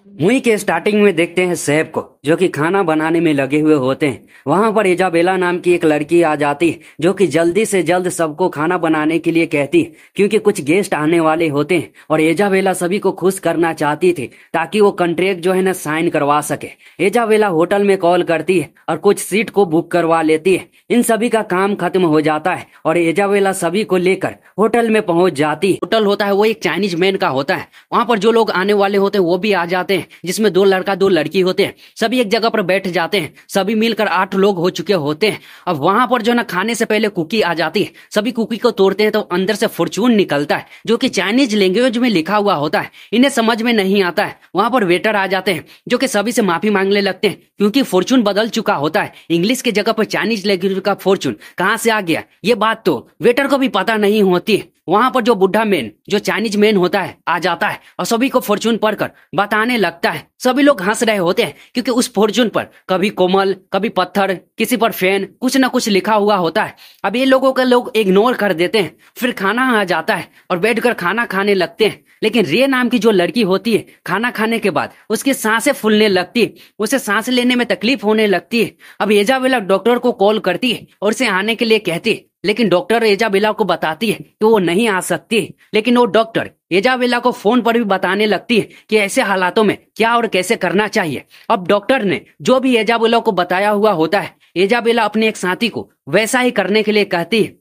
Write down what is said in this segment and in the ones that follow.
Movie के starting में देखते हैं सैफ को जो कि खाना बनाने में लगे हुए होते हैं। वहां पर इजाबेला नाम की एक लड़की आ जाती है जो कि जल्दी से जल्द सबको खाना बनाने के लिए कहती है क्योंकि कुछ गेस्ट आने वाले होते हैं और इजाबेला सभी को खुश करना चाहती थी ताकि वो कॉन्ट्रैक्ट जो है ना साइन करवा सके। इजाबेला होटल में कॉल करती है और कुछ सीट को बुक करवा लेती है। इन सभी का काम खत्म हो जाता है और इजाबेला सभी को लेकर होटल में पहुंच जाती है। होटल होता है वो एक चाइनीज मैन का होता है। वहां पर जो लोग आने वाले होते हैं वो भी आ जाते हैं, जिसमें दो लड़का दो लड़की होते हैं। सभी एक जगह पर बैठ जाते हैं। सभी मिलकर 8 लोग हो चुके होते हैं। अब वहां पर जो ना खाने से पहले कुकी आ जाती है। सभी कुकी को तोड़ते हैं तो अंदर से फॉर्चून निकलता है जो कि चाइनीज लैंग्वेज में लिखा हुआ होता है। इन्हें समझ में नहीं आता है। वहां पर वेटर आ जाते हैं जो कि सभी से माफी मांगने लगते हैं क्योंकि फॉर्चून बदल चुका होता है। इंग्लिश की जगह पर चाइनीज लैंग्वेज का फॉर्चून कहां से आ गया ये बात तो वेटर को भी पता नहीं होती है। वहां पर जो बुढ़ा मैन जो चाइनीज मैन होता है आ जाता है और सभी को फॉर्चून पढ़कर बताने लगता है। सभी लोग हंस रहे होते हैं क्योंकि उस फॉर्चून पर कभी कोमल कभी पत्थर किसी पर फैन कुछ ना कुछ लिखा हुआ होता है। अब ये लोगों का लोग इग्नोर कर देते हैं। फिर खाना आ जाता है और बैठकर खाना खाने लगते हैं। लेकिन रे नाम की जो लड़की होती है खाना खाने के बाद उसकी सांसें फूलने लगती है। उसे सांस लेने में तकलीफ होने लगती है। अब इजाबेला डॉक्टर को कॉल करती है और उसे आने के लिए कहती है, लेकिन डॉक्टर इजाबेला को बताती है कि वो नहीं आ सकती। लेकिन वो डॉक्टर इजाबेला को फोन पर भी बताने लगती है कि ऐसे हालातों में क्या और कैसे करना चाहिए। अब डॉक्टर ने जो भी इजाबेला को बताया हुआ होता है इजाबेला अपने एक साथी को वैसा ही करने के लिए कहती है।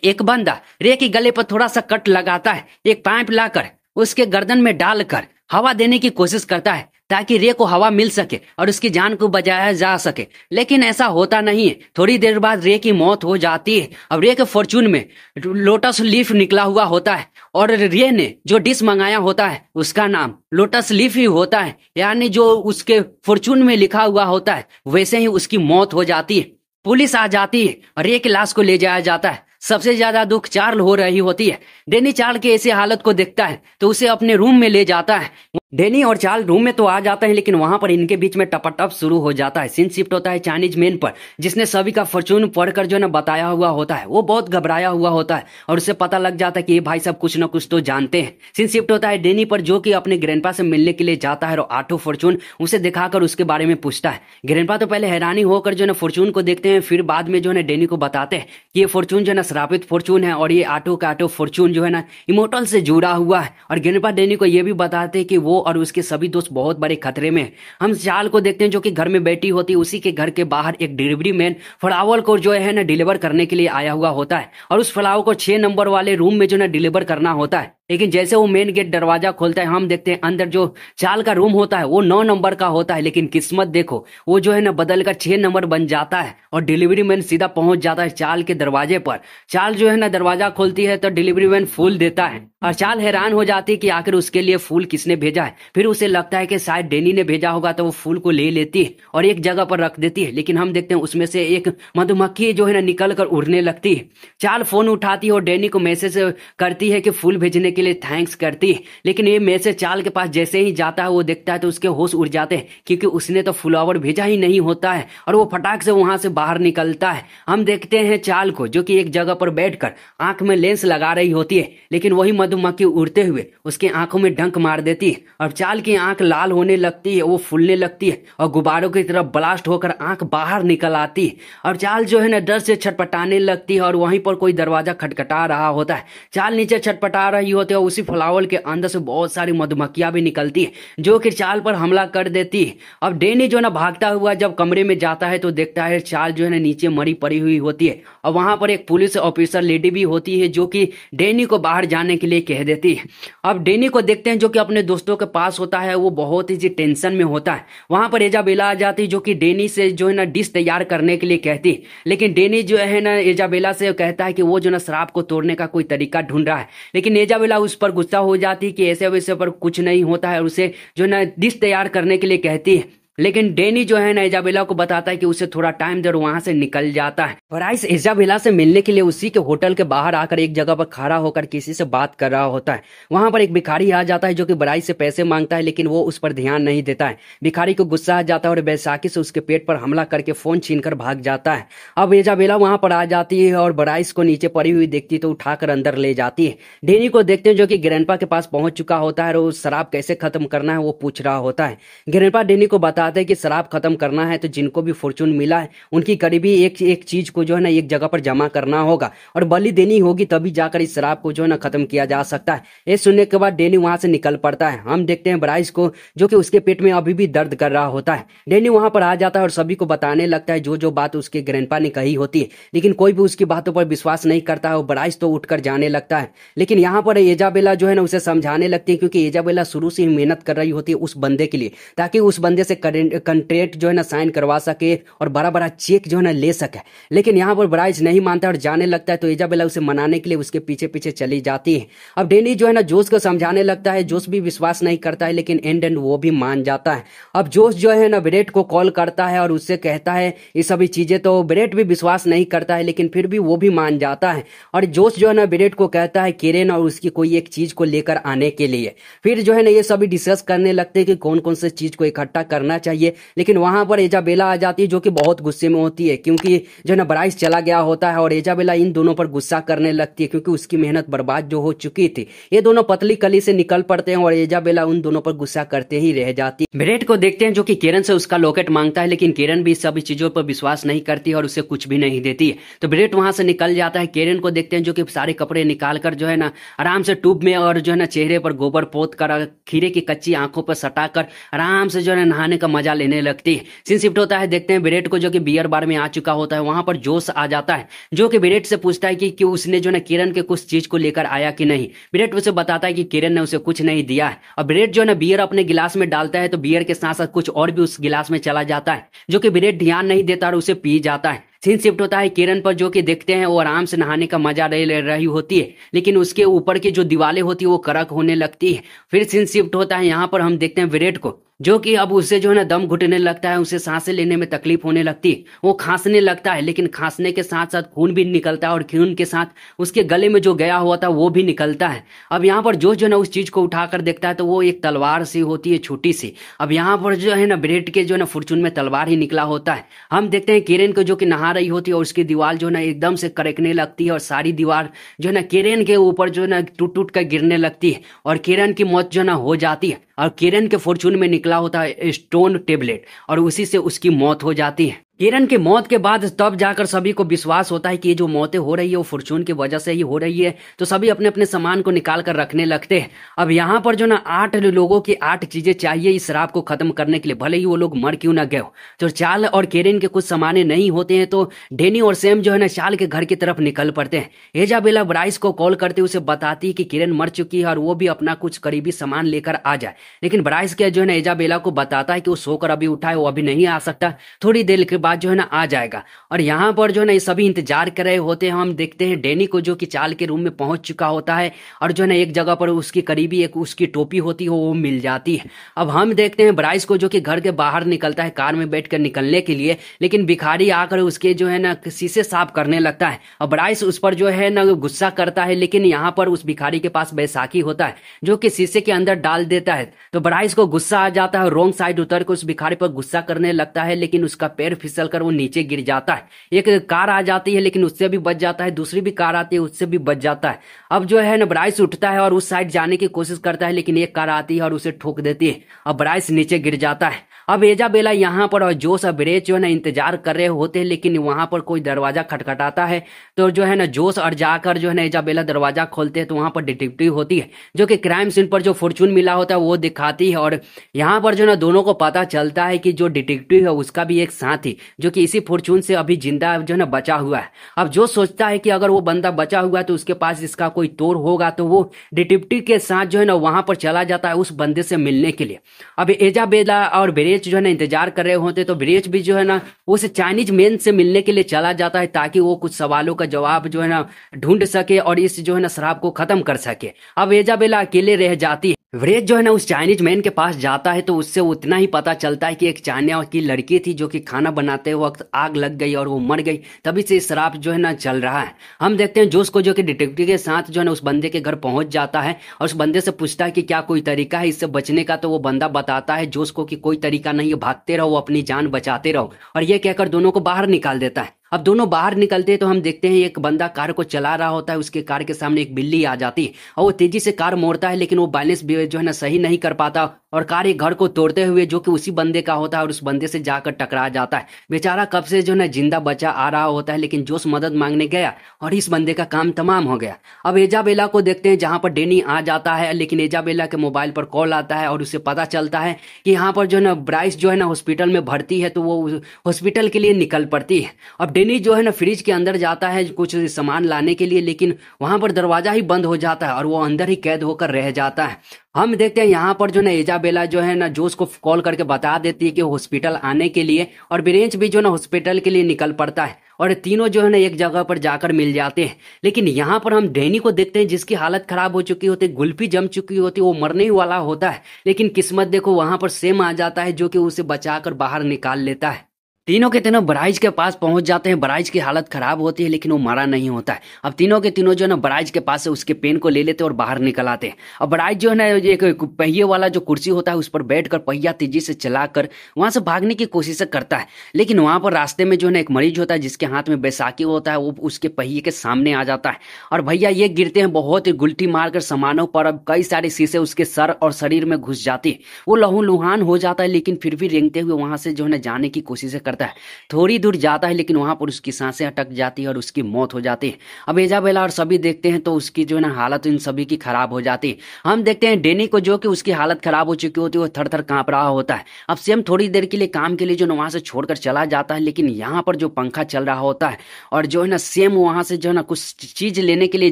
एक बंदा रे के गले पर थोड़ा सा कट लगाता है। एक पाइप लाकर उसके गर्दन में डालकर हवा देने की कोशिश करता है ताकि रे को हवा मिल सके और उसकी जान को बचाया जा सके। लेकिन ऐसा होता नहीं है। थोड़ी देर बाद रे की मौत हो जाती है। अब रे के फॉर्चून में लोटस लीफ निकला हुआ होता है और रे ने जो डिश मंगाया होता है उसका नाम लोटस लीफ ही होता है। यानी जो उसके फॉर्चून में लिखा हुआ होता है वैसे ही उसकी मौत हो जाती है। पुलिस आ जाती है और रे की लाश को ले जाया जाता है। सबसे ज्यादा दुख चार्ल हो रही होती है। डेनी चार्ल के ऐसी हालत को देखता है तो उसे अपने रूम में ले जाता है। डेनी और चार्ल रूम में तो आ जाते हैं लेकिन वहां पर इनके बीच में टपाटप शुरू हो जाता है। सीन शिफ्ट होता है चाइनीज मैन पर जिसने सभी का फॉर्चून पढ़कर जो ना बताया हुआ होता है। वो बहुत घबराया हुआ होता है और उसे पता लग जाता है कि ये भाई सब कुछ ना कुछ तो जानते हैं। सीन शिफ्ट होता है डेनी पर जो कि अपने ग्रैंडपा से मिलने के लिए जाता है और आठो फॉर्चून उसे दिखाकर उसके बारे में पूछता है। ग्रैंडपा तो पहले हैरानी होकर जो ना फॉर्चून को देखते हैं, फिर बाद में जो है डेनी को बताते हैं कि ये फॉर्चून जो ना श्रापित फॉर्चून है और ये आटो का आटो फॉर्चून जो है ना इमोर्टल से जुड़ा हुआ है। और ग्रैंडपा डेनी को ये भी बताते हैं कि वो और उसके सभी दोस्त बहुत बड़े खतरे में। हम चाल को देखते हैं जो कि घर में बैठी होती है। उसी के घर के बाहर एक डिलीवरी मैन फ्लावर को जो है ना डिलीवर करने के लिए आया हुआ होता है और उस फ्लावर को 6 नंबर वाले रूम में जो ना डिलीवर करना होता है। लेकिन जैसे वो मेन गेट दरवाजा खोलता है हम देखते हैं अंदर जो चाल का रूम होता है वो 9 नंबर का होता है। लेकिन किस्मत देखो वो जो है ना बदल कर 6 नंबर बन जाता है और डिलीवरी मैन सीधा पहुंच जाता है चाल के दरवाजे पर। चाल जो है ना दरवाजा खोलती है तो डिलीवरी मैन फूल देता है और चाल हैरान हो जाती है कि आखिर उसके लिए फूल किसने भेजा है। फिर उसे लगता है कि शायद डेनी ने भेजा होगा तो वो फूल को ले लेती है और एक जगह पर रख देती है। लेकिन हम देखते हैं उसमें से एक मधुमक्खी जो है ना निकल कर उड़ने लगती है। चाल फोन उठाती है और डेनी को मैसेज करती है कि फूल भेजने के लिए थैंक्स करती है। लेकिन ये मैसेज चाल के पास जैसे ही जाता है वो देखता है तो उसके होश उड़ जाते हैं क्योंकि उसने तो फ्लावर भेजा ही नहीं होता है और वो फटाक से वहां से बाहर निकलता है। हम देखते हैं चाल को जो कि एक जगह पर बैठकर आंख में लेंस लगा रही होती है। लेकिन वही मधुमक्खी उड़ते हुए उसके आंखों में डंक मार देती है और चाल की आंख लाल होने लगती है। वो फूलने लगती है और गुब्बारों की तरफ ब्लास्ट होकर आंख बाहर निकल आती है और चाल जो है ना डर से छटपटाने लगती है और वहीं पर कोई दरवाजा खटखटा रहा होता है। चाल नीचे छटपटा रही होती है और उसी फ्लावर के अंदर से बहुत सारी मधुमक्खियां भी निकलती है जो कि चाल पर हमला कर देती है। अब डेनी जो ना भागता हुआ जब कमरे में जाता है तो देखता है चाल जो है ना नीचे मरी पड़ी हुई होती है और वहां पर एक पुलिस ऑफिसर लेडी भी होती है जो कि डेनी को बाहर जाने के लिए कह देती है। अब डेनी को देखते हैं जो कि अपने दोस्तों के पास होता है। वो बहुत ही टेंशन में होता है। वहां पर इजाबेला आ जाती जो कि डेनी से जो है ना डिश तैयार करने के लिए कहती। लेकिन डेनी जो है ना इजाबेला से कहता है कि वो जो ना श्राप को तोड़ने का कोई तरीका ढूंढ रहा है। लेकिन इजाबेला उस पर गुस्सा हो जाती कि ऐसे वैसे पर कुछ नहीं होता है और उसे जो ना डिश तैयार करने के लिए कहती है। लेकिन डेनी जो है ना इजाबेला को बताता है कि उसे थोड़ा टाइम दे और वहां से निकल जाता है। ब्राइस इजाबेला से मिलने के लिए उसी के होटल के बाहर आकर एक जगह पर खड़ा होकर किसी से बात कर रहा होता है। वहां पर एक भिखारी आ जाता है जो कि ब्राइस से पैसे मांगता है, लेकिन वो उस पर ध्यान नहीं देता है। भिखारी को गुस्सा आ जाता है और बैसाखी से उसके पेट पर हमला करके फोन छीनकर भाग जाता है। अब इजाबेला वहां पर आ जाती है और ब्राइस को नीचे पड़ी हुई देखती तो उठाकर अंदर ले जाती है। डेनी को देखते हैं जो कि ग्रैंडपा के पास पहुंच चुका होता है और शराब कैसे खत्म करना है वो पूछ रहा होता है। ग्रैंडपा डेनी को बताते हैं कि शराब खत्म करना है तो जिनको भी फॉर्चून मिला है उनकी करीबी एक एक चीज को जो है ना एक जगह पर जमा करना होगा और बलि देनी होगी, तभी जाकर इस शराब को जो है ना खत्म किया जा सकता है। ये सुनने के बाद डेनी वहां से निकल पड़ता है। हम देखते हैं ब्राइस को जो कि उसके पेट में अभी भी दर्द कर रहा होता है। डेनी वहां पर आ जाता है और सभी को बताने लगता है जो जो बात उसके ग्रैंडपा ने कही होती है, लेकिन कोई भी उसकी बातों पर विश्वास नहीं करता है और ब्राइस तो उठकर जाने लगता है। लेकिन यहाँ पर इजाबेला जो है ना उसे समझाने लगती है, क्योंकि इजाबेला शुरू से ही मेहनत कर रही होती है उस बंदे के लिए, ताकि उस बंदे से कंट्रैक्ट जो है ना साइन करवा सके और बड़ा बड़ा चेक जो है ना ले सके। लेकिन यहाँ पर ब्राइस नहीं मानता और जाने लगता है, तो इजाबेला उसे मनाने के लिए उसके पीछे पीछे चली जाती है। अब डेनी जो है ना जोश को समझाने लगता है। जोश भी विश्वास नहीं करता है, लेकिन एंड वो भी मान जाता है। अब जोश जो है ना ब्रेट को कॉल करता है और उससे कहता है ये सभी चीजें, तो ब्रेट भी विश्वास नहीं करता है, लेकिन फिर भी वो भी मान जाता है। और जोश जो है ना ब्रेट को कहता है केरेन और उसकी कोई एक चीज को लेकर आने के लिए। फिर जो है ना ये सभी डिस्कस करने लगते हैं कि कौन कौन से चीज को इकट्ठा करना चाहिए। लेकिन वहां पर इजाबेला आ जाती है जो कि बहुत गुस्से में होती है, क्योंकि जो है ना ब्राइस चला गया होता है और इजाबेला इन दोनों पर गुस्सा करने लगती है, क्योंकि उसकी मेहनत बर्बाद जो हो चुकी थी। ये दोनों पतली कली से निकल पड़ते हैं और इजाबेला उन दोनों पर गुस्सा करते ही रह जाती है। ब्रेट को देखते हैं जो कि केरन से उसका लॉकेट मांगता है, लेकिन केरन भी इस सभी चीजों पर विश्वास नहीं करती और उसे कुछ भी नहीं देती है। तो ब्रेट वहां से निकल जाता है। केरन को देखते हैं जो कि सारे कपड़े निकाल कर जो है ना आराम से ट्यूब में और जो है ना चेहरे पर गोबर पोत कर खीरे की कच्ची आंखों पर सटाकर आराम से जो है नहाने का मजा लेने लगती है। सीन शिफ्ट होता है, देखते हैं ब्रेट को जो कि बियर बार में आ चुका होता है। वहां पर जोश आ जाता है जो कि ब्रेट से पूछता है कि उसने जो है किरण के कुछ चीज को लेकर आया कि नहीं। ब्रेट उसे बताता है कि किरण ने उसे कुछ नहीं दिया है। और ब्रेट जो है ना बियर अपने गिलास में डालता है, तो बियर के साथ साथ कुछ और भी उस गिलास में चला जाता है, जो कि ब्रेट ध्यान नहीं देता और उसे पी जाता है। सीन शिफ्ट होता है किरण पर जो कि देखते हैं वो आराम से नहाने का मजा ले रही होती है, लेकिन उसके ऊपर की जो दीवारें होती है वो कड़क होने लगती है। फिर सीन शिफ्ट होता है यहाँ पर हम देखते हैं ब्रेट को जो कि अब उसे जो है ना दम घुटने लगता है, उसे सांसें लेने में तकलीफ होने लगती है। वो खांसने लगता है, लेकिन खांसने के साथ साथ खून भी निकलता है और खून के साथ उसके गले में जो गया हुआ था वो भी निकलता है। अब यहाँ पर जो है ना उस चीज को उठाकर देखता है तो वो एक तलवार सी होती है, छोटी सी। अब यहाँ पर जो है ना ब्रेट के जो है ना फॉर्चून में तलवार ही निकला होता है। हम देखते हैं किरण को जो कि नहा रही होती है और उसकी दीवार जो है ना एकदम से कड़कने लगती है और सारी दीवार जो है ना किरण के ऊपर जो है ना टूट टूट कर गिरने लगती है और किरण की मौत जो है ना हो जाती है। और किरण के फॉर्चून में निकला होता है स्टोन टेबलेट और उसी से उसकी मौत हो जाती है। किरण की मौत के बाद तब जाकर सभी को विश्वास होता है कि ये जो मौतें हो रही है वो फॉर्चून की वजह से ही हो रही है। तो सभी अपने अपने सामान को निकाल कर रखने लगते हैं। अब यहाँ पर जो ना 8 लोगों की 8 चीजें चाहिए इस शराब को खत्म करने के लिए, भले ही वो लोग मर क्यों ना गए हो। तो चाल और किरण के कुछ सामाने नहीं होते हैं, तो डेनी और सैम जो है ना चाल के घर की तरफ निकल पड़ते हैं। इजाबेला ब्राइस को कॉल करते उसे बताती है कि किरण मर चुकी है और वो भी अपना कुछ करीबी सामान लेकर आ जाए। लेकिन ब्राइस के जो है ना इजाबेला को बताता है कि वो सोकर अभी उठा है, वो अभी नहीं आ सकता, थोड़ी देर के बाद जो है ना आ जाएगा। और यहाँ पर जो है ना ये सभी इंतजार कर रहे होते हैं। हम देखते हैं डेनी को जो कि चाल के रूम में पहुंच चुका होता है और जो है ना एक जगह पर उसकी करीबी एक उसकी टोपी होती है वो मिल जाती है। अब हम देखते हैं ब्राइस को जो कि घर के बाहर निकलता है कार में बैठकर निकलने के लिए, लेकिन भिखारी आकर उसके जो है ना शीशे साफ करने लगता है और ब्राइस उस पर जो है ना गुस्सा करता है। लेकिन यहाँ पर उस भिखारी के पास बैसाखी होता है जो कि शीशे के अंदर डाल देता है। तो ब्राइस को गुस्सा आ जाता है, रॉन्ग साइड उतर कर उस भिखारी पर गुस्सा करने लगता है, लेकिन उसका पैर फिसल कर वो नीचे गिर जाता है। एक कार आ जाती है लेकिन उससे भी बच जाता है, दूसरी भी कार आती है उससे भी बच जाता है। अब जो है ना ब्राइस उठता है और उस साइड जाने की कोशिश करता है, लेकिन एक कार आती है और उसे ठोक देती है। अब ब्राइस नीचे गिर जाता है। अब इजाबेला यहाँ पर और जोश और ब्रेट जो है ना इंतजार कर रहे होते हैं, लेकिन वहां पर कोई दरवाजा खटखटाता है। तो जो है ना जोश और जाकर जो है ना इजाबेला दरवाजा खोलते हैं, तो वहां पर डिटेक्टिव होती है जो कि क्राइम सीन पर जो फॉर्चून मिला होता है वो दिखाती है। और यहाँ पर जो ना दोनों को पता चलता है कि जो डिटेक्टिव है उसका भी एक साथी जो कि इसी फॉर्चून से अभी जिंदा जो है ना बचा हुआ है। अब जो सोचता है कि अगर वो बंदा बचा हुआ है तो उसके पास इसका कोई तोड़ होगा, तो वो डिटेक्टिव के साथ जो है ना वहां पर चला जाता है उस बंदे से मिलने के लिए। अब इजाबेला और ब्रेच जो है ना इंतजार कर रहे होते, तो ब्रेच भी जो है ना उस चाइनीज मैन से मिलने के लिए चला जाता है ताकि वो कुछ सवालों का जवाब जो है ना ढूंढ सके और इस जो है ना शराब को खत्म कर सके। अब इजाबेला अकेले रह जाती है। वरेद जो है ना उस चाइनीज मैन के पास जाता है तो उससे उतना ही पता चलता है कि एक चाइना की लड़की थी जो कि खाना बनाते वक्त आग लग गई और वो मर गई। तभी से श्राप जो है ना चल रहा है। हम देखते हैं जोश को जो कि डिटेक्टिव के साथ जो है ना उस बंदे के घर पहुंच जाता है और उस बंदे से पूछता है कि क्या कोई तरीका है इससे बचने का। तो वो बंदा बताता है जोश को कि कोई तरीका नहीं है, भागते रहो, अपनी जान बचाते रहो। और ये कहकर दोनों को बाहर निकाल देता है। अब दोनों बाहर निकलते हैं तो हम देखते हैं एक बंदा कार को चला रहा होता है, उसके कार के सामने एक बिल्ली आ जाती है और वो तेजी से कार मोड़ता है, लेकिन वो बैलेंस जो है ना सही नहीं कर पाता और कार एक घर को तोड़ते हुए जो कि उसी बंदे का होता है और उस बंदे से जाकर टकरा जाता है। बेचारा कब से जो है ना जिंदा बचा आ रहा होता है, लेकिन जोश मदद मांगने गया और इस बंदे का काम तमाम हो गया। अब एजाबेला को देखते हैं जहां पर डेनी आ जाता है, लेकिन एजाबेला के मोबाइल पर कॉल आता है और उसे पता चलता है कि यहाँ पर जो है ना ब्राइस जो है ना हॉस्पिटल में भर्ती है, तो वो हॉस्पिटल के लिए निकल पड़ती है। अब डेनी जो है ना फ्रिज के अंदर जाता है कुछ सामान लाने के लिए, लेकिन वहां पर दरवाजा ही बंद हो जाता है और वो अंदर ही कैद होकर रह जाता है। हम देखते हैं यहाँ पर जो ना एजाबेला जो है ना जोश को कॉल करके बता देती है कि हॉस्पिटल आने के लिए, और ब्रेंच भी जो ना हॉस्पिटल के लिए निकल पड़ता है और तीनों जो है ना एक जगह पर जाकर मिल जाते हैं। लेकिन यहाँ पर हम डैनी को देखते हैं जिसकी हालत खराब हो चुकी होती है, गुल्फी जम चुकी होती है, वो मरने ही वाला होता है। लेकिन किस्मत देखो वहां पर सेम आ जाता है जो कि उसे बचाकर बाहर निकाल लेता है। तीनों के तीनों बराइज के पास पहुंच जाते हैं। बराइज की हालत खराब होती है लेकिन वो मरा नहीं होता है। अब तीनों के तीनों जो है ना बराइज के पास से उसके पेन को ले लेते हैं और बाहर निकल आते हैं। अब बराइज जो है ना एक पहिए वाला जो कुर्सी होता है उस पर बैठकर पहिया तेजी से चलाकर वहां से भागने की कोशिश करता है, लेकिन वहां पर रास्ते में जो है ना एक मरीज होता है जिसके हाथ में बैसाखी होता है, वो उसके पहिए के सामने आ जाता है और भैया ये गिरते हैं बहुत ही गुल्टी मारकर सामानों पर। अब कई सारे शीशे उसके सर और शरीर में घुस जाते हैं, वो लहूलुहान हो जाता है, लेकिन फिर भी रेंगते हुए वहां से जो है ना जाने की कोशिश करता है। थोड़ी दूर जाता है लेकिन वहां पर उसकी सांसें अटक जाती है और उसकी मौत हो जाती है। अब एजाबेला और सभी देखते हैं तो उसकी जो है ना हालत इन सभी की खराब हो जाती है। हम देखते हैं डेनी को जो कि उसकी हालत खराब हो चुकी होती है, वो थर थर कांप रहा होता है। अब सेम थोड़ी देर के लिए काम के लिए जो ना वहां से छोड़कर चला जाता है, लेकिन यहाँ पर जो पंखा चल रहा होता है और जो है ना सेम वहां से जो है ना कुछ चीज लेने के लिए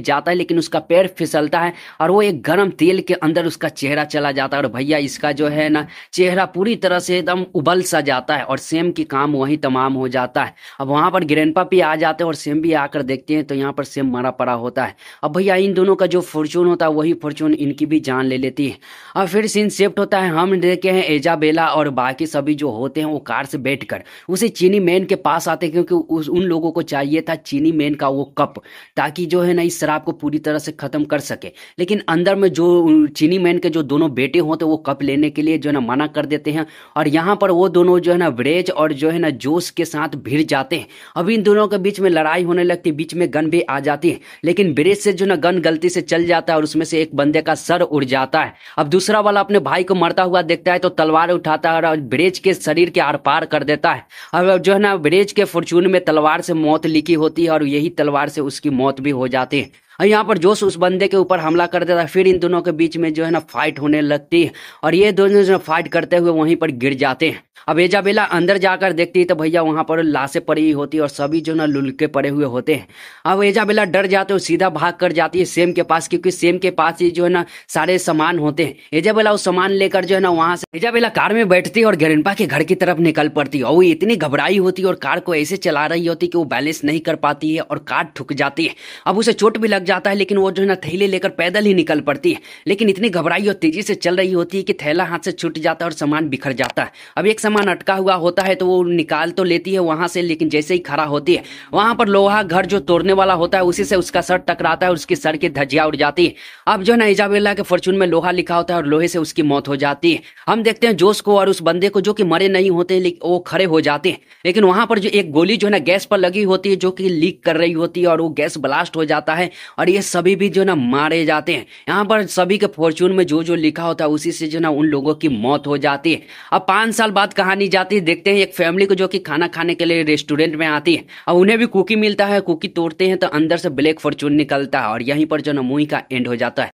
जाता है, लेकिन उसका पैर फिसलता है और वो एक गर्म तेल के अंदर उसका चेहरा चला जाता है और भैया इसका जो है ना चेहरा पूरी तरह से एकदम उबल सा जाता है और सेम की काम वही तमाम हो जाता है। अब वहां पर ग्रैंडपा भी आ जाते हैं और सेम भी आकर देखते हैं तो यहाँ पर सेम मरा पड़ा होता है। अब भैया इन दोनों का जो फॉर्चून होता है वही फॉर्चून इनकी भी जान ले लेती है। अब फिर सीन शिफ्ट होता है, हम देखे हैं एजाबेला और बाकी सभी जो होते हैं वो कार से बैठकर उसे चीनी मैन के पास आते हैं, क्योंकि उन लोगों को चाहिए था चीनी मैन का वो कप, ताकि जो है ना इस शराब को पूरी तरह से खत्म कर सके। लेकिन अंदर में जो चीनी मैन के जो दोनों बेटे होते हैं वो कप लेने के लिए जो है ना मना कर देते हैं और यहाँ पर वो दोनों जो है ना ब्रेज और जो है ना जोश के साथ भिड़ जाते हैं। अब इन दोनों के बीच में लड़ाई होने लगती है, बीच में गन भी आ जाती है, लेकिन ब्रेज से जो ना गन गलती से चल जाता है और उसमें से एक बंदे का सर उड़ जाता है। अब दूसरा वाला अपने भाई को मरता हुआ देखता है तो तलवार उठाता है और ब्रेज के शरीर के आर पार कर देता है। अब जो है ना ब्रेज के फॉर्चून में तलवार से मौत लिखी होती है और यही तलवार से उसकी मौत भी हो जाती है। और यहाँ पर जोश उस बंदे के ऊपर हमला कर देता है। फिर इन दोनों के बीच में जो है ना फाइट होने लगती है और ये दोनों जो फाइट करते हुए वहीं पर गिर जाते हैं। अब एजाबेला अंदर जाकर देखती है तो भैया वहां पर लाशें पड़ी हुई होती है और सभी जो ना लुलके पड़े हुए होते हैं। अब एजाबेला डर जाते हो सीधा भाग कर जाती है सेम के पास, क्योंकि सेम के पास ही जो है ना सारे सामान होते हैं। एजाबेला उस सामान लेकर जो है ना वहां से एजाबेला कार में बैठती है और ग्रैंडपा के घर की तरफ निकल पड़ती है और वो इतनी घबराई होती है और कार को ऐसे चला रही होती है कि वो बैलेंस नहीं कर पाती है और कार ठुक जाती है। अब उसे चोट भी लग जाता है, लेकिन वो जो है ना थैले लेकर पैदल ही निकल पड़ती है, लेकिन इतनी घबराई और तेजी से चल रही होती है कि थैला हाथ से छूट जाता है और सामान बिखर जाता है। अब एक सामान अटका हुआ होता है तो वो निकाल तो लेती है वहां से, लेकिन जैसे ही खड़ा होती है वहां पर लोहा घर जो तोड़ने वाला होता है उसी से उसका सर टकराता है और उसकी सर की धज्जियां उड़ जाती है। अब जो है ना इजाबेला के फॉर्चून में लोहा लिखा होता है और लोहे से उसकी मौत हो जाती है। हम देखते हैं जोश को और उस बंदे को जो कि मरे नहीं होते वो खड़े हो जाते हैं, लेकिन वहां पर जो एक गोली जो है ना गैस पर लगी होती है जो कि लीक कर रही होती है और वो गैस ब्लास्ट हो जाता है और ये सभी भी जो ना मारे जाते हैं। यहाँ पर सभी के फॉर्चून में जो जो लिखा होता है उसी से जो ना उन लोगों की मौत हो जाती है। अब 5 साल बाद कहानी जाती है, देखते हैं एक फैमिली को जो कि खाना खाने के लिए रेस्टोरेंट में आती है और उन्हें भी कुकी मिलता है। कुकी तोड़ते हैं तो अंदर से ब्लैक फॉर्चून निकलता है और यहीं पर जो ना मूवी का एंड हो जाता है।